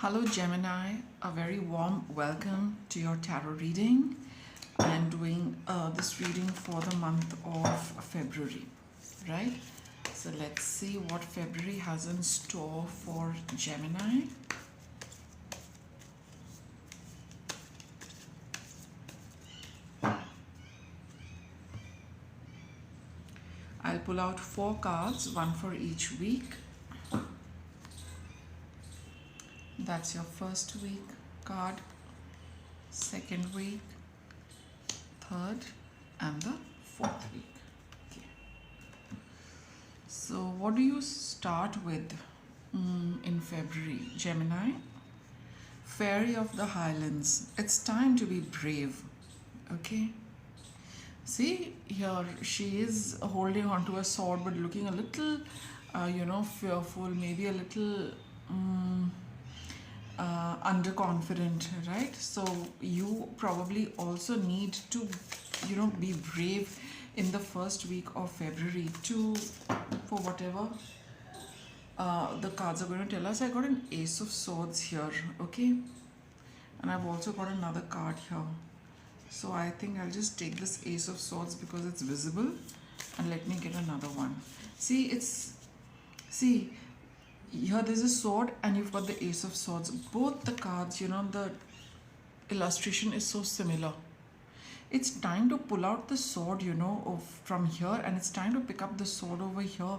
Hello Gemini, a very warm welcome to your tarot reading. I am doing this reading for the month of February, right? So let's see what February has in store for Gemini. I'll pull out 4 cards, one for each week. That's your first week card, second week, third, and the fourth week. Okay. So what do you start with in February, Gemini? Fairy of the Highlands. It's time to be brave. Okay. See, here she is holding onto a sword but looking a little, fearful, maybe a little underconfident, right? So you probably also need to, be brave in the first week of February for whatever the cards are going to tell us. I got an Ace of Swords here, okay? And I've also got another card here. So I think I'll just take this Ace of Swords because it's visible, and let me get another one. See, here there's a sword and you've got the Ace of Swords. Both the cards, the illustration is so similar. It's time to pull out the sword, from here, and it's time to pick up the sword over here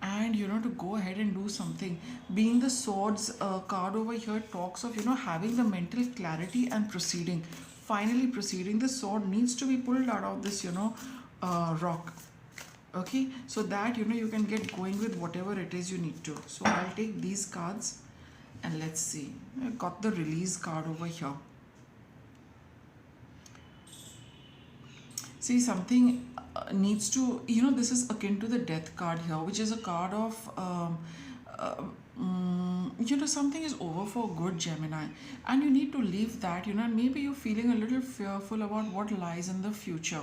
and, to go ahead and do something. Being the swords card over here talks of, having the mental clarity and proceeding. Finally proceeding. The sword needs to be pulled out of this, rock. Okay, so that you can get going with whatever it is you need to. So I'll take these cards and let's see. I got the release card over here. See, something needs to, this is akin to the death card here, which is a card of something is over for good, Gemini, and you need to leave that, and maybe you're feeling a little fearful about what lies in the future.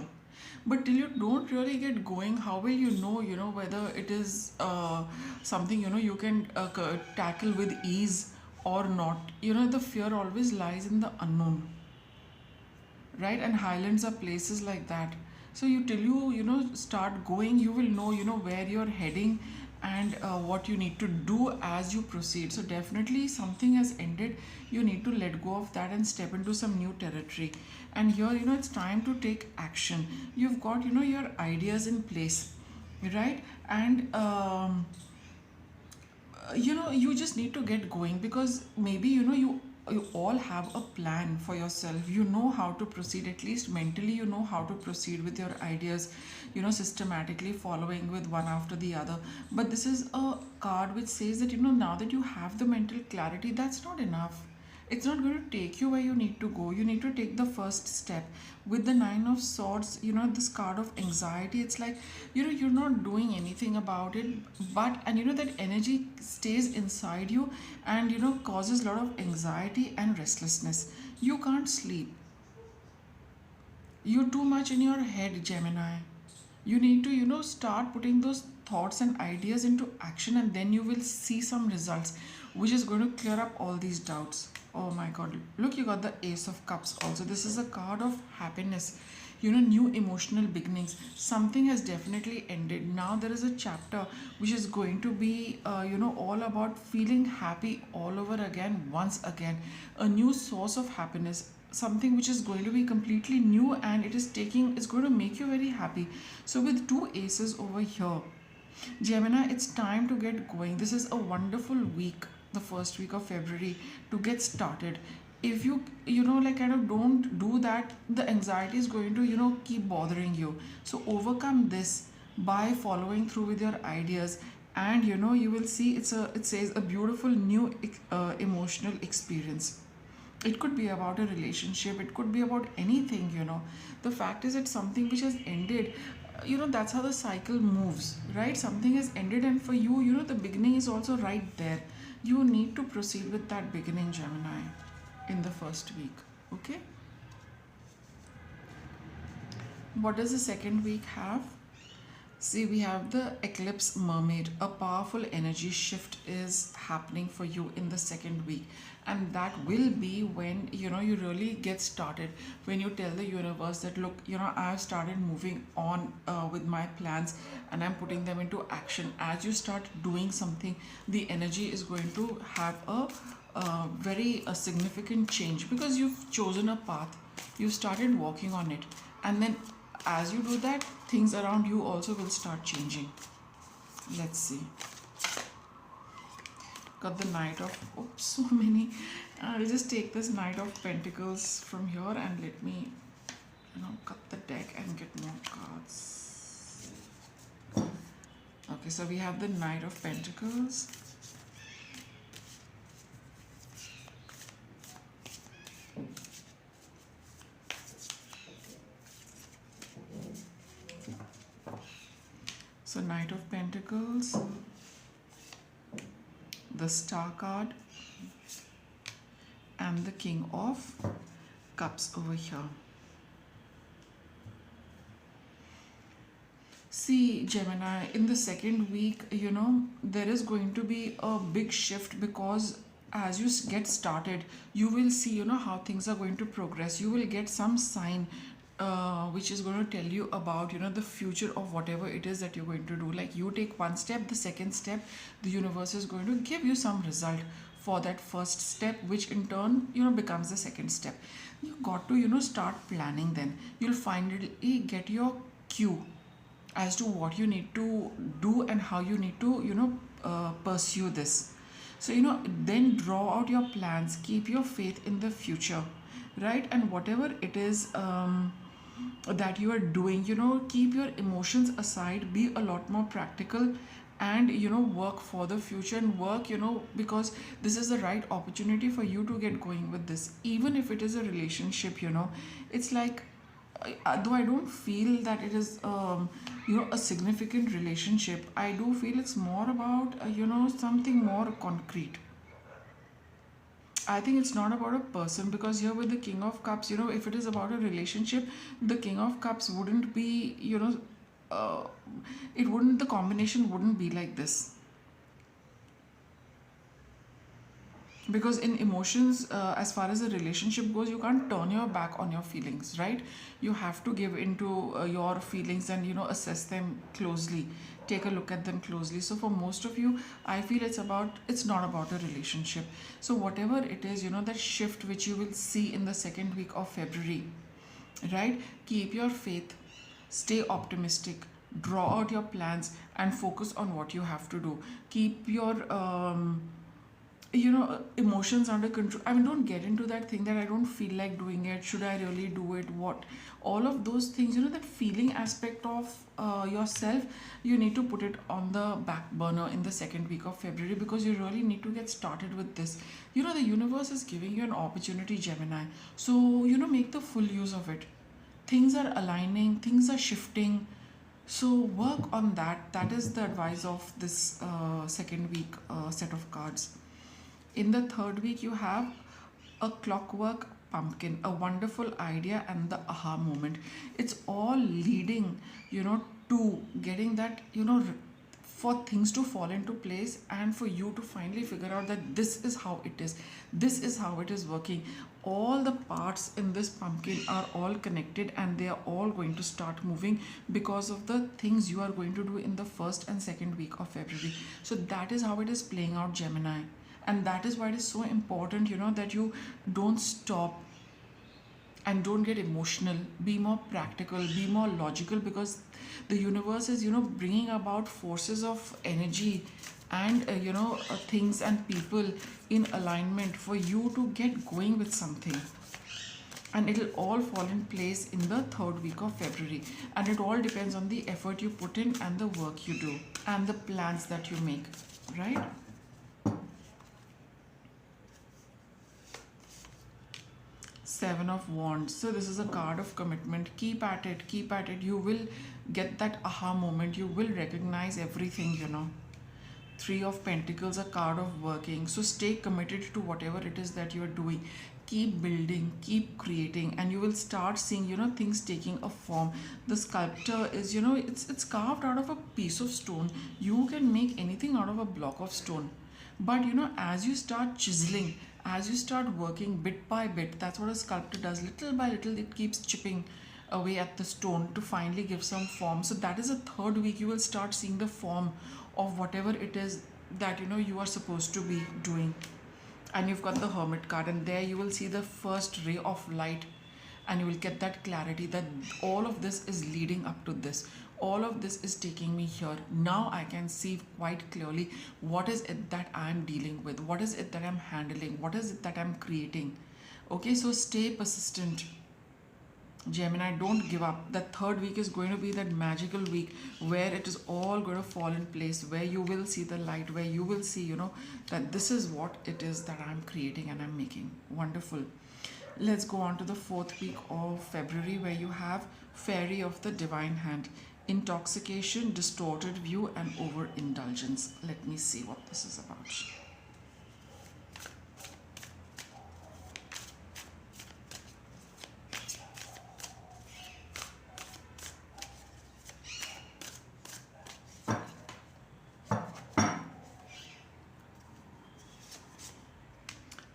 But till you don't really get going, how will you know, whether it is something, you can tackle with ease or not? The fear always lies in the unknown, right? And highlands are places like that. So till you start going, you will know, where you're heading and what you need to do as you proceed. So definitely something has ended. You need to let go of that and step into some new territory. And here, it's time to take action. You've got, your ideas in place, right? And you just need to get going, because maybe you all have a plan for yourself. You know how to proceed, at least mentally you know how to proceed with your ideas, systematically following with one after the other. But this is a card which says that, now that you have the mental clarity, that's not enough. It's not going to take you where you need to go. You need to take the first step. With the Nine of Swords, this card of anxiety, it's like, you're not doing anything about it, and that energy stays inside you and, causes a lot of anxiety and restlessness. You can't sleep. You're too much in your head, Gemini. You need to, start putting those thoughts and ideas into action, and then you will see some results, which is going to clear up all these doubts. Oh my god, look, you got the Ace of Cups also. This is a card of happiness, new emotional beginnings. Something has definitely ended. Now there is a chapter which is going to be all about feeling happy all over again, once again. A new source of happiness, something which is going to be completely new, and it's going to make you very happy. So with 2 aces over here, Gemini, it's time to get going. This is a wonderful week, the first week of February, to get started. If you kind of don't do that, the anxiety is going to keep bothering you. So overcome this by following through with your ideas, and you will see it says a beautiful new emotional experience. It could be about a relationship, it could be about anything. The fact is, it's something which has ended. That's how the cycle moves, right? Something has ended, and for you, the beginning is also right there. You need to proceed with that beginning, Gemini, in the first week. Okay, what does the second week have? See, we have the eclipse mermaid. A powerful energy shift is happening for you in the second week. And that will be when you really get started. When you tell the universe that, look, I've started moving on with my plans and I'm putting them into action. As you start doing something, the energy is going to have a very significant change because you've chosen a path, you started walking on it, and then as you do that, things around you also will start changing. Let's see. Got the Knight of, oops, so many. I'll just take this Knight of Pentacles from here and let me, cut the deck and get more cards. Okay, so we have the Knight of Pentacles. So Knight of Pentacles, the Star card, and the King of Cups over here. See, Gemini, in the second week, there is going to be a big shift because as you get started, you will see, how things are going to progress. You will get some sign which is going to tell you about, the future of whatever it is that you're going to do. Like you take one step, the second step, the universe is going to give you some result for that first step, which in turn, becomes the second step. You got to, start planning then. You'll finally get your cue as to what you need to do and how you need to pursue this. So then draw out your plans, keep your faith in the future, right? And whatever it is that you are doing, keep your emotions aside, be a lot more practical, and work for the future and work, because this is the right opportunity for you to get going with this. Even if it is a relationship, it's like, though I don't feel that it is a significant relationship, I do feel it's more about something more concrete. I think it's not about a person, because here with the King of Cups, if it is about a relationship, the King of Cups wouldn't be, the combination wouldn't be like this. Because in emotions, as far as a relationship goes, you can't turn your back on your feelings, right? You have to give into your feelings and assess them closely, take a look at them closely. So for most of you, I feel it's not about a relationship. So whatever it is, that shift which you will see in the second week of February, right? Keep your faith, stay optimistic, draw out your plans and focus on what you have to do. Keep your emotions under control. I mean, don't get into that thing that I don't feel like doing it, should I really do it, what, all of those things, that feeling aspect of yourself, you need to put it on the back burner in the second week of February, because you really need to get started with this. The universe is giving you an opportunity, Gemini, so make the full use of it. Things are aligning, things are shifting, so work on that. That is the advice of this second week set of cards. In the third week, you have a clockwork pumpkin, a wonderful idea, and the aha moment. It's all leading, to getting that, for things to fall into place and for you to finally figure out that this is how it is. This is how it is working. All the parts in this pumpkin are all connected and they are all going to start moving because of the things you are going to do in the first and second week of February. So that is how it is playing out, Gemini. And that is why it is so important, that you don't stop and don't get emotional. Be more practical, be more logical, because the universe is, bringing about forces of energy and, things and people in alignment for you to get going with something. And it'll all fall in place in the third week of February. And it all depends on the effort you put in and the work you do and the plans that you make, right? Seven of Wands. So this is a card of commitment. Keep at it, keep at it. You will get that aha moment. You will recognize everything, Three of Pentacles, a card of working. So stay committed to whatever it is that you're doing. keep building, keep creating, and you will start seeing, things taking a form. The sculptor is, it's carved out of a piece of stone. You can make anything out of a block of stone. But as you start chiseling, as you start working bit by bit, that's what a sculptor does. Little by little, it keeps chipping away at the stone to finally give some form. So that is a third week. You will start seeing the form of whatever it is that you are supposed to be doing. And you've got the Hermit card, and there you will see the first ray of light, and you will get that clarity that all of this is leading up to this. All of this is taking me here. Now I can see quite clearly what is it that I'm dealing with, what is it that I'm handling, what is it that I'm creating. Okay, so stay persistent, Gemini, don't give up. The third week is going to be that magical week where it is all going to fall in place, where you will see the light, where you will see, that this is what it is that I'm creating and I'm making. Wonderful. Let's go on to the fourth week of February, where you have Fairy of the Divine Hand, intoxication, distorted view, and overindulgence. Let me see what this is about.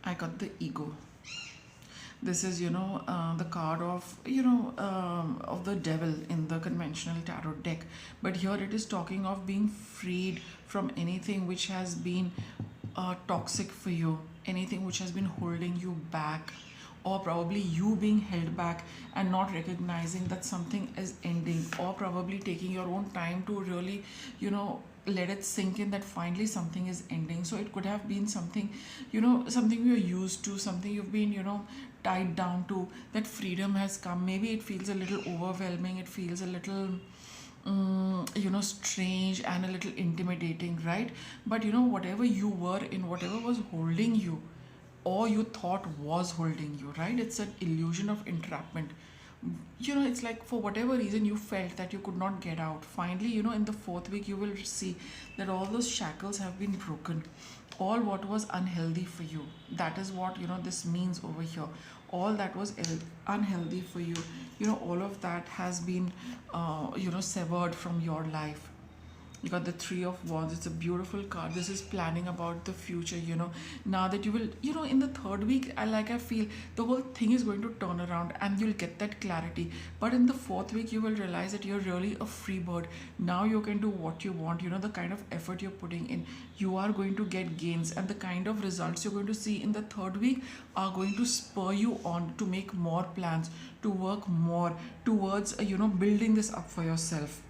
I got the ego. This is, the card of the devil in the conventional tarot deck. But here it is talking of being freed from anything which has been toxic for you, anything which has been holding you back, or probably you being held back and not recognizing that something is ending, or probably taking your own time to really, let it sink in that finally something is ending. So it could have been something, something you're used to, something you've been, tied down to. That freedom has come. Maybe it feels a little overwhelming, it feels a little strange and a little intimidating, right? But whatever you were in, whatever was holding you, or you thought was holding you, right? It's an illusion of entrapment. It's like for whatever reason you felt that you could not get out. Finally, in the fourth week, you will see that all those shackles have been broken. All what was unhealthy for you, that is what this means over here. All that was unhealthy for you, all of that has been severed from your life. You got the Three of Wands. It's a beautiful card. This is planning about the future, Now that you will, in the third week, I feel the whole thing is going to turn around and you'll get that clarity. But in the fourth week, you will realize that you're really a free bird. Now you can do what you want, the kind of effort you're putting in. You are going to get gains, and the kind of results you're going to see in the third week are going to spur you on to make more plans, to work more towards, building this up for yourself.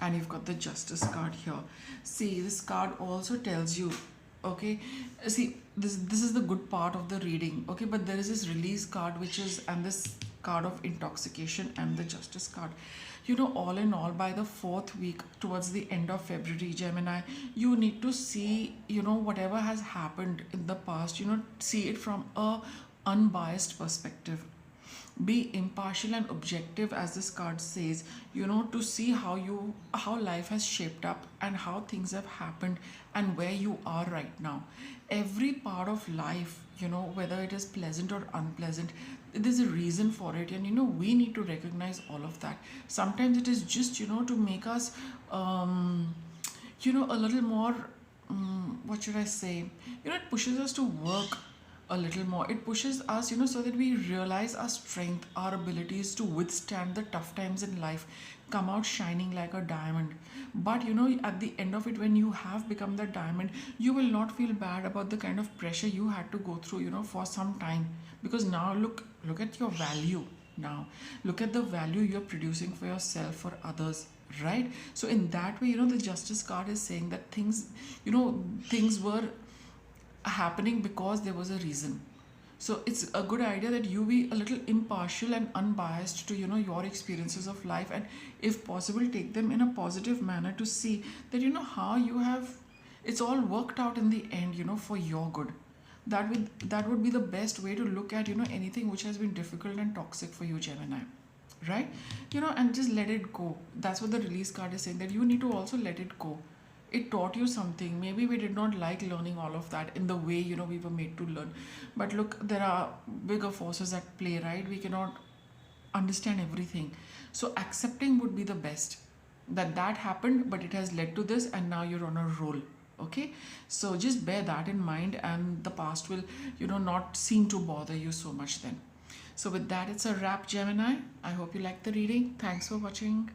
And you've got the Justice card here. See, this card also tells you, okay, see, this is the good part of the reading, okay, but there is this Release card, which is, and this card of intoxication, and the Justice card. All in all, by the fourth week, towards the end of February, Gemini, you need to see, whatever has happened in the past, see it from a unbiased perspective. Be impartial and objective, as this card says, to see how life has shaped up and how things have happened and where you are right now. Every part of life, whether it is pleasant or unpleasant, there's a reason for it, and we need to recognize all of that. Sometimes it is just to make us a little more, what should I say, it pushes us to work a little more. It pushes us, so that we realize our strength, our abilities to withstand the tough times in life, come out shining like a diamond. But at the end of it, when you have become that diamond, you will not feel bad about the kind of pressure you had to go through, for some time. Because now look at your value now. Look at the value you're producing for yourself, for others, right? So in that way, the Justice card is saying that things were happening because there was a reason. So it's a good idea that you be a little impartial and unbiased to your experiences of life, and if possible take them in a positive manner to see that how you have, it's all worked out in the end, for your good. That would be the best way to look at anything which has been difficult and toxic for you, Gemini, right? And just let it go. That's what the Release card is saying, that you need to also let it go. it taught you something. Maybe we did not like learning all of that in the way, we were made to learn. But look, there are bigger forces at play, right? We cannot understand everything. So accepting would be the best, that happened, but it has led to this, and now you're on a roll. Okay, so just bear that in mind, and the past will, not seem to bother you so much then. So with that, it's a wrap, Gemini. I hope you liked the reading. Thanks for watching.